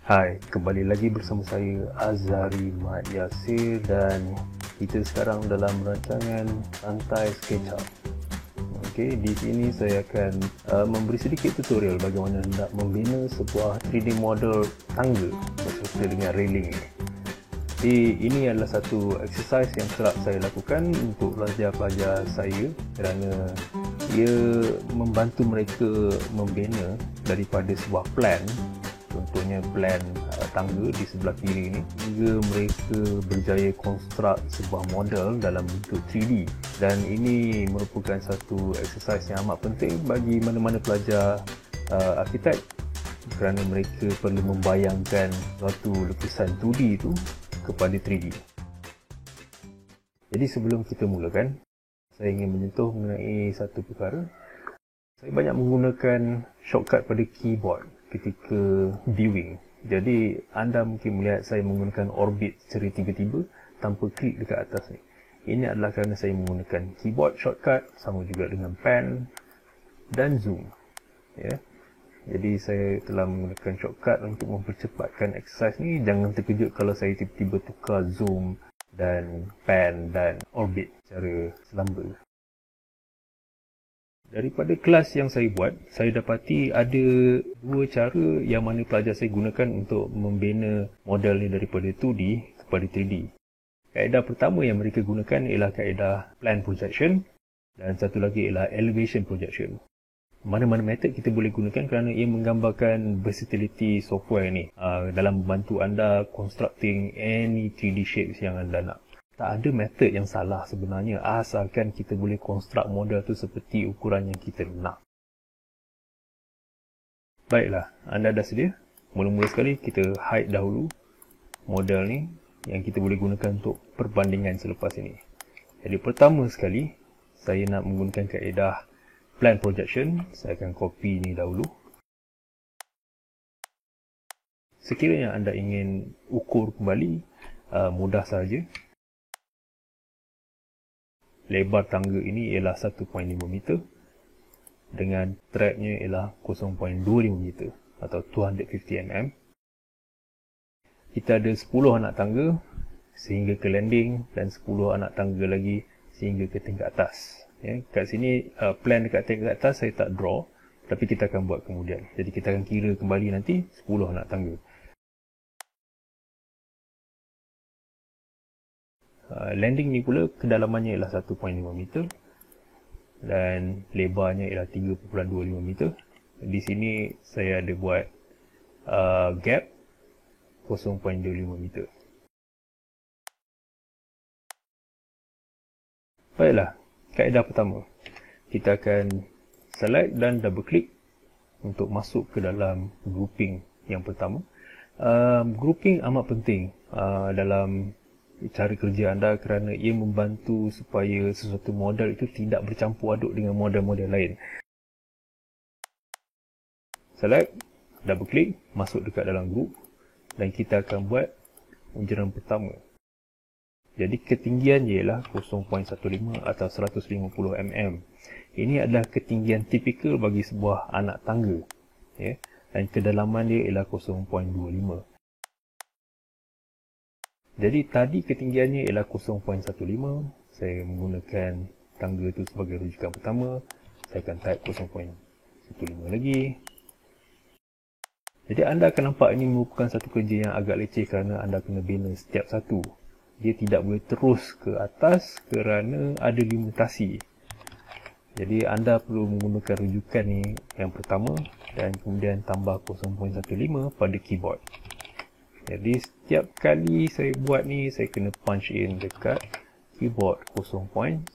Hai, kembali lagi bersama saya Azhari Mat Yasir dan kita sekarang dalam rancangan Santai SketchUp. Okey, di sini saya akan memberi sedikit tutorial bagaimana hendak membina sebuah 3D model tangga beserta dengan railing. Jadi ini adalah satu exercise yang kerap saya lakukan untuk pelajar-pelajar saya kerana ia membantu mereka membina daripada sebuah plan. Contohnya plan tangga di sebelah kiri ni, hingga mereka berjaya konstruk sebuah model dalam bentuk 3D. Dan ini merupakan satu exercise yang amat penting bagi mana-mana pelajar arkitek kerana mereka perlu membayangkan suatu lukisan 2D itu kepada 3D. Jadi sebelum kita mulakan, saya ingin menyentuh mengenai satu perkara. Saya banyak menggunakan shortcut pada keyboard ketika viewing. Jadi anda mungkin melihat saya menggunakan orbit secara tiba-tiba tanpa klik dekat atas ni. Ini adalah kerana saya menggunakan keyboard shortcut, sama juga dengan pen dan zoom. Ya. Jadi saya telah menggunakan shortcut untuk mempercepatkan exercise ni. Jangan terkejut kalau saya tiba-tiba tukar zoom dan pen dan orbit secara selamba. Daripada kelas yang saya buat, saya dapati ada dua cara yang mana pelajar saya gunakan untuk membina model ni daripada 2D kepada 3D. Kaedah pertama yang mereka gunakan ialah kaedah plan projection dan satu lagi ialah elevation projection. Mana-mana method kita boleh gunakan kerana ia menggambarkan versatility software ni dalam membantu anda constructing any 3D shapes yang anda nak. Tak ada method yang salah sebenarnya asalkan kita boleh konstruk model tu seperti ukuran yang kita nak. Baiklah, anda dah sedia? Mula-mula sekali kita hide dahulu model ni yang kita boleh gunakan untuk perbandingan selepas ini. Jadi pertama sekali, saya nak menggunakan kaedah plan projection. Saya akan copy ni dahulu. Sekiranya anda ingin ukur kembali, mudah sahaja. Lebar tangga ini ialah 1.5 meter dengan tracknya ialah 0.25 meter atau 250 mm. Kita ada 10 anak tangga sehingga ke landing dan 10 anak tangga lagi sehingga ke tingkat atas. Ya, kat sini plan dekat tingkat atas saya tak draw, tapi kita akan buat kemudian. Jadi kita akan kira kembali nanti 10 anak tangga. Landing ni pula kedalamannya ialah 1.5 meter dan lebarnya ialah 3.25 meter. Di sini saya ada buat gap 0.25 meter. Baiklah, kaedah pertama. Kita akan select dan double click untuk masuk ke dalam grouping yang pertama. Grouping amat penting dalam cara kerja anda kerana ia membantu supaya sesuatu model itu tidak bercampur aduk dengan model-model lain. Select, double click, masuk dekat dalam group dan kita akan buat ujian pertama. Jadi ketinggian ialah 0.15 atau 150 mm. Ini adalah ketinggian tipikal bagi sebuah anak tangga. Ya? Dan kedalaman dia ialah 0.25. Jadi tadi ketinggiannya ialah 0.15. Saya menggunakan tangga itu sebagai rujukan pertama. Saya akan type 0.15 lagi. Jadi anda akan nampak ini merupakan satu kerja yang agak leceh kerana anda kena bina setiap satu. Dia tidak boleh terus ke atas kerana ada limitasi. Jadi anda perlu menggunakan rujukan ni yang pertama dan kemudian tambah 0.15 pada keyboard. Jadi setiap kali saya buat ni, saya kena punch in dekat keyboard 0.15.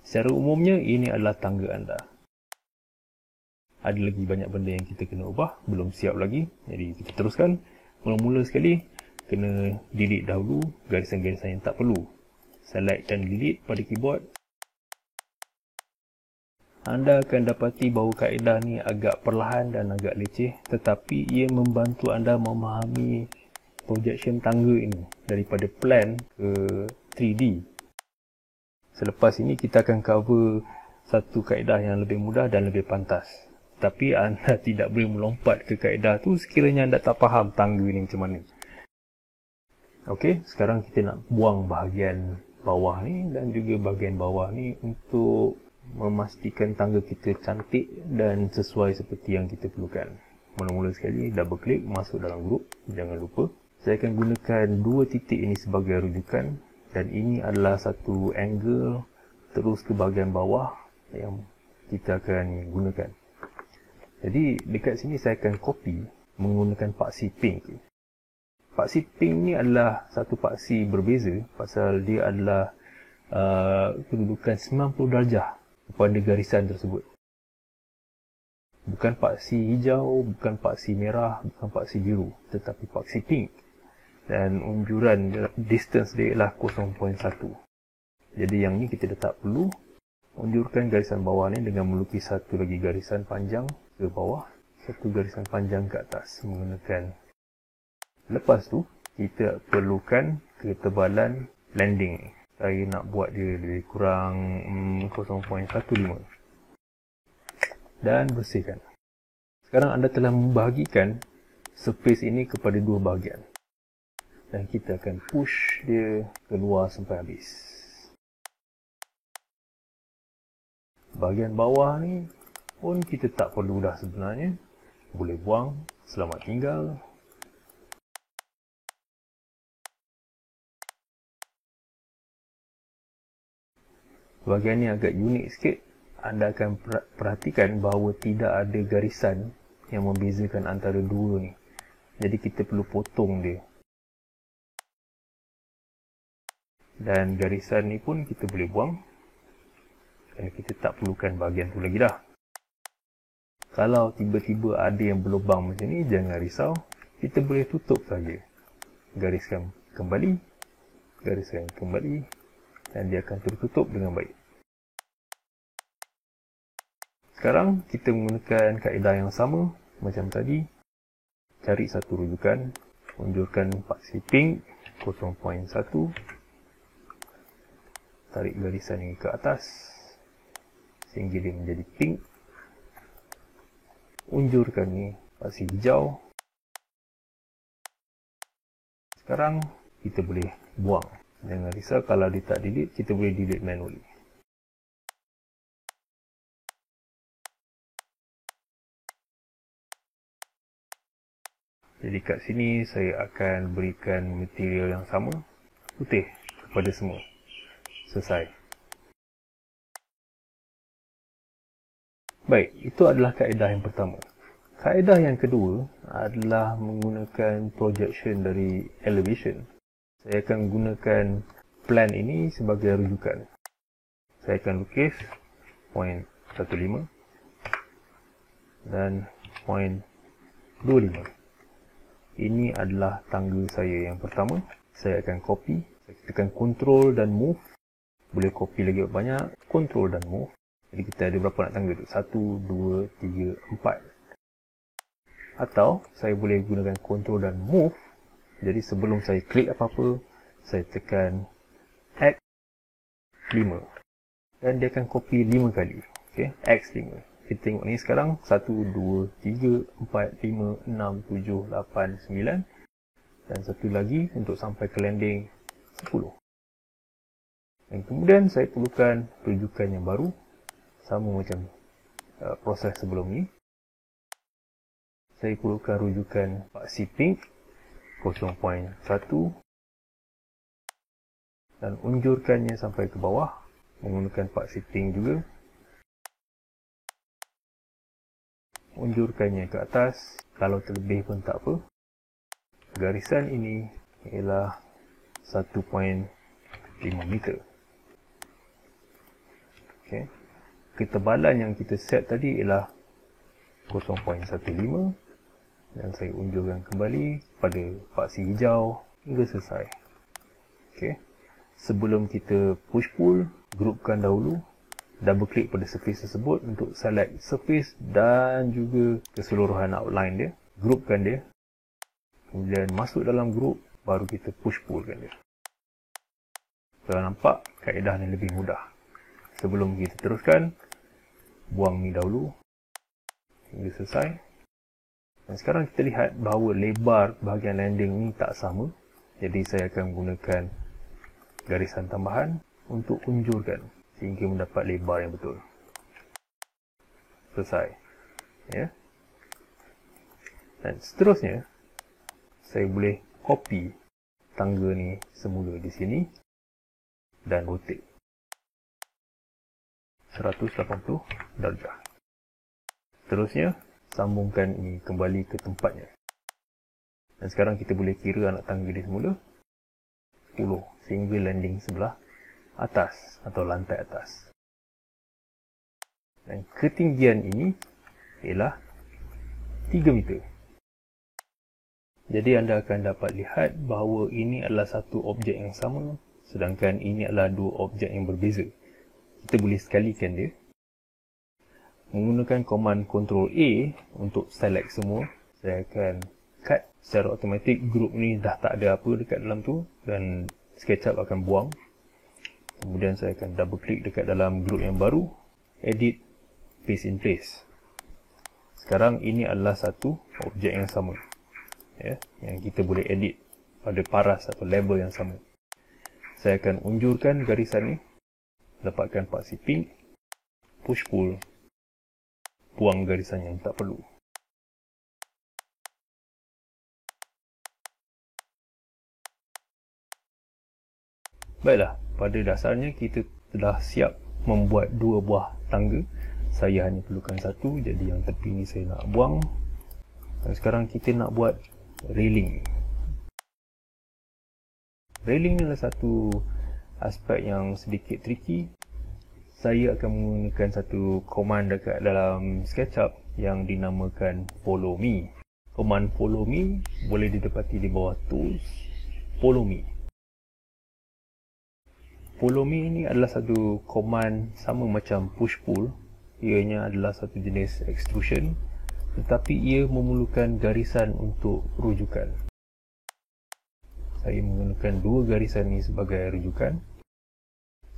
Secara umumnya, ini adalah tangga anda. Ada lagi banyak benda yang kita kena ubah, belum siap lagi. Jadi kita teruskan. Mula-mula sekali, kena delete dahulu garisan-garisan yang tak perlu. Select dan delete pada keyboard. Anda akan dapati bahawa kaedah ni agak perlahan dan agak leceh, tetapi ia membantu anda memahami projection tangga ini daripada plan ke 3D. Selepas ini kita akan cover satu kaedah yang lebih mudah dan lebih pantas. Tapi anda tidak boleh melompat ke kaedah tu sekiranya anda tak faham tangga ni macam mana. Okey, sekarang kita nak buang bahagian bawah ni dan juga bahagian bawah ni untuk memastikan tangga kita cantik dan sesuai seperti yang kita perlukan. Mula-mula sekali, double klik masuk dalam grup. Jangan lupa, saya akan gunakan dua titik ini sebagai rujukan dan ini adalah satu angle terus ke bahagian bawah yang kita akan gunakan. Jadi dekat sini saya akan copy menggunakan paksi pink. Paksi pink ni adalah satu paksi berbeza pasal dia adalah kedudukan 90 darjah kepada garisan tersebut. Bukan paksi hijau, bukan paksi merah, bukan paksi biru, tetapi paksi pink. Dan unjuran distance dia ialah 0.1. Jadi yang ni kita dah tak perlu. Unjurkan garisan bawah ni dengan melukis satu lagi garisan panjang ke bawah, satu garisan panjang ke atas menggunakan. Lepas tu, kita perlukan ketebalan landing. Saya nak buat dia lebih kurang 0.15. Dan bersihkan. Sekarang anda telah membahagikan surface ini kepada dua bahagian. Dan kita akan push dia keluar sampai habis. Bahagian bawah ni pun kita tak perlu dah sebenarnya. Boleh buang. Selamat tinggal. Bahagian ni agak unik sikit. Anda akan perhatikan bahawa tidak ada garisan yang membezakan antara dua ni. Jadi kita perlu potong dia. Dan garisan ni pun kita boleh buang. Kerana kita tak perlukan bahagian tu lagi dah. Kalau tiba-tiba ada yang berlubang macam ni, jangan risau. Kita boleh tutup saja. Gariskan kembali. Gariskan kembali. Dan dia akan tertutup dengan baik. Sekarang kita menggunakan kaedah yang sama macam tadi. Cari satu rujukan. Unjurkan paksi pink 0.1. Tarik garisan ini ke atas sehingga dia menjadi pink. Unjurkan ni paksi hijau. Sekarang kita boleh buang. Jangan risau kalau dia tak delete, kita boleh delete manually. Jadi kat sini saya akan berikan material yang sama, putih kepada semua. Selesai. Baik, itu adalah kaedah yang pertama. Kaedah yang kedua adalah menggunakan projection dari elevation. Saya akan gunakan plan ini sebagai rujukan. Saya akan lukis point 15 dan point 25. Ini adalah tangga saya yang pertama. Saya akan copy. Saya tekan control dan move. Boleh copy lagi banyak. Control dan move. Jadi kita ada berapa nak tangga tu? 1, 2, 3, 4. Atau saya boleh gunakan control dan move. Jadi sebelum saya klik apa-apa, saya tekan X5. Dan dia akan copy 5 kali. Okay? X5. Kita tengok ni sekarang. 1, 2, 3, 4, 5, 6, 7, 8, 9. Dan satu lagi untuk sampai ke landing 10. Dan kemudian saya perlukan rujukan yang baru. Sama macam proses sebelum ni. Saya perlukan rujukan paksi pink 0.1 dan unjurkannya sampai ke bawah menggunakan paksi pink juga. Unjurkannya ke atas, kalau terlebih pun tak apa. Garisan ini ialah 1.5 meter. Okay. Ketebalan yang kita set tadi ialah 0.15 dan saya unjurkan kembali pada paksi hijau hingga selesai. Okay. Sebelum kita push pull, grupkan dahulu, double klik pada surface tersebut untuk select surface dan juga keseluruhan outline dia. Grupkan dia. Kemudian masuk dalam grup, baru kita push pullkan dia. Kalau nampak, kaedah ni lebih mudah. Sebelum kita teruskan, buang ni dahulu. hingga selesai. Dan sekarang kita lihat bahawa lebar bahagian landing ni tak sama. Jadi saya akan menggunakan garisan tambahan untuk unjurkan sehingga mendapat lebar yang betul. Selesai. Ya. Dan seterusnya, saya boleh copy tangga ni semula di sini dan rotate 180 darjah. Seterusnya, sambungkan ini kembali ke tempatnya. Dan sekarang kita boleh kira anak tangga dia semula 10 sehingga landing sebelah atas atau lantai atas. Dan ketinggian ini ialah 3 meter. Jadi anda akan dapat lihat bahawa ini adalah satu objek yang sama, sedangkan ini adalah dua objek yang berbeza. Kita boleh sekalikan dia. Menggunakan command Ctrl A untuk select semua, saya akan cut secara automatik. Group ni dah tak ada apa dekat dalam tu dan SketchUp akan buang. Kemudian saya akan double klik dekat dalam group yang baru, edit, paste in place. Sekarang ini adalah satu objek yang sama, ya, yang kita boleh edit pada paras atau label yang sama. Saya akan unjurkan garisan ni, dapatkan paksi pink, push pull, buang garisan yang tak perlu. Baiklah, pada dasarnya kita telah siap membuat dua buah tangga. Saya hanya perlukan satu, jadi yang tepi ni saya nak buang. Dan sekarang kita nak buat railing. Railing ni adalah satu aspek yang sedikit tricky. Saya akan menggunakan satu command dekat dalam SketchUp yang dinamakan follow me. Command follow me boleh didapati di bawah tools, follow me. Follow me ini adalah satu command sama macam push pull. Ianya adalah satu jenis extrusion, tetapi ia memerlukan garisan untuk rujukan. Saya menggunakan dua garisan ini sebagai rujukan.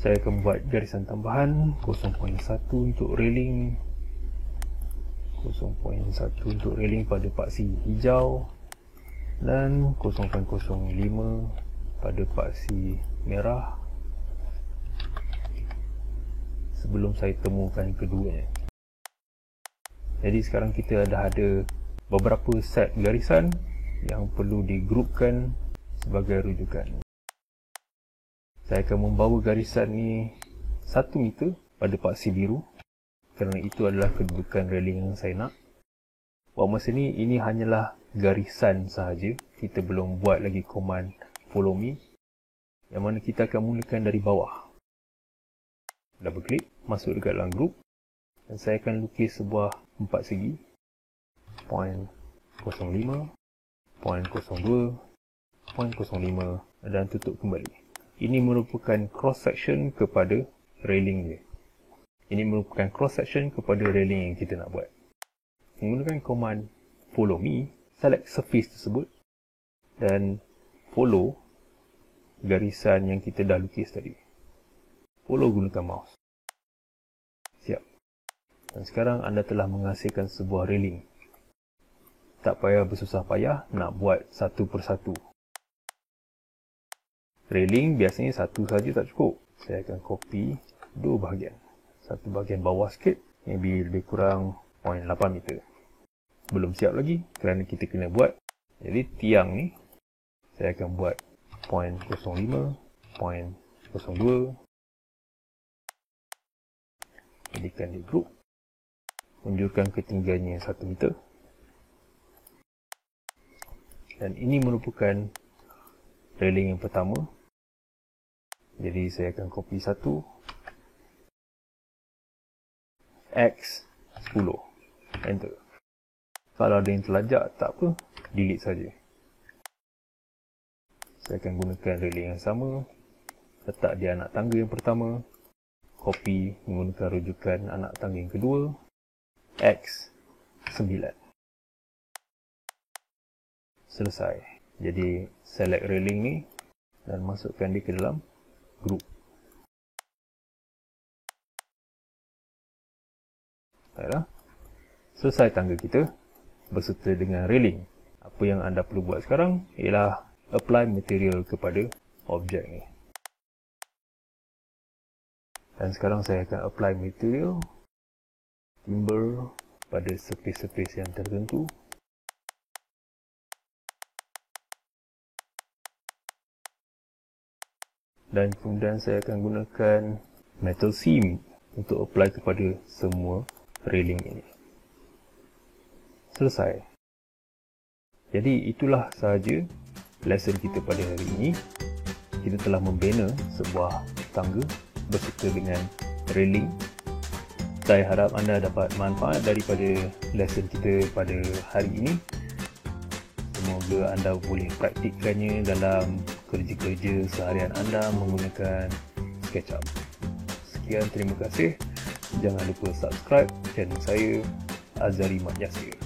Saya akan buat garisan tambahan 0.1 untuk railing, 0.1 untuk railing pada paksi hijau dan 0.05 pada paksi merah sebelum saya temukan keduanya. Jadi sekarang kita dah ada beberapa set garisan yang perlu digrupkan sebagai rujukan. Saya akan membawa garisan ni 1 meter pada paksi biru kerana itu adalah kedudukan railing yang saya nak. Buat masa ni, ini hanyalah garisan sahaja. Kita belum buat lagi command follow me, yang mana kita akan mulakan dari bawah. Double klik, masuk dekat dalam group dan saya akan lukis sebuah empat segi 0.05, 0.02, 0.05 dan tutup kembali. Ini merupakan cross section kepada railing dia. Ini merupakan cross section kepada railing yang kita nak buat. Menggunakan command follow me, select surface tersebut dan follow garisan yang kita dah lukis tadi. Follow gunakan mouse. Siap. Dan sekarang anda telah menghasilkan sebuah railing. Tak payah bersusah payah nak buat satu persatu. Railing biasanya satu saja tak cukup. Saya akan copy dua bahagian. Satu bahagian bawah sikit, maybe lebih kurang 0.8 meter. Belum siap lagi kerana kita kena buat. Jadi tiang ni saya akan buat 0.05, 0.02. Jadikan di group. Tunjukkan ketinggiannya 1 meter. Dan ini merupakan railing yang pertama. Jadi saya akan copy satu. X 10. Enter. Kalau ada yang terlajak, tak apa. Delete saja. Saya akan gunakan railing yang sama. Letak di anak tangga yang pertama. Copy menggunakan rujukan anak tangga yang kedua. X 9. Selesai. Jadi select railing ni dan masukkan dia ke dalam group. Baiklah. selesai tangga kita berserta dengan railing. Apa yang anda perlu buat sekarang ialah apply material kepada objek ni. Dan sekarang saya akan apply material timber pada surface-surface yang tertentu. Dan kemudian saya akan gunakan metal seam untuk apply kepada semua railing ini. Selesai. Jadi itulah sahaja lesson kita pada hari ini. Kita telah membina sebuah tangga berserta dengan railing. Saya harap anda dapat manfaat daripada lesson kita pada hari ini. Semoga anda boleh praktikkannya dalam kerja-kerja seharian anda menggunakan SketchUp. Sekian, terima kasih. Jangan lupa subscribe channel saya, Azhari Mat Yasir.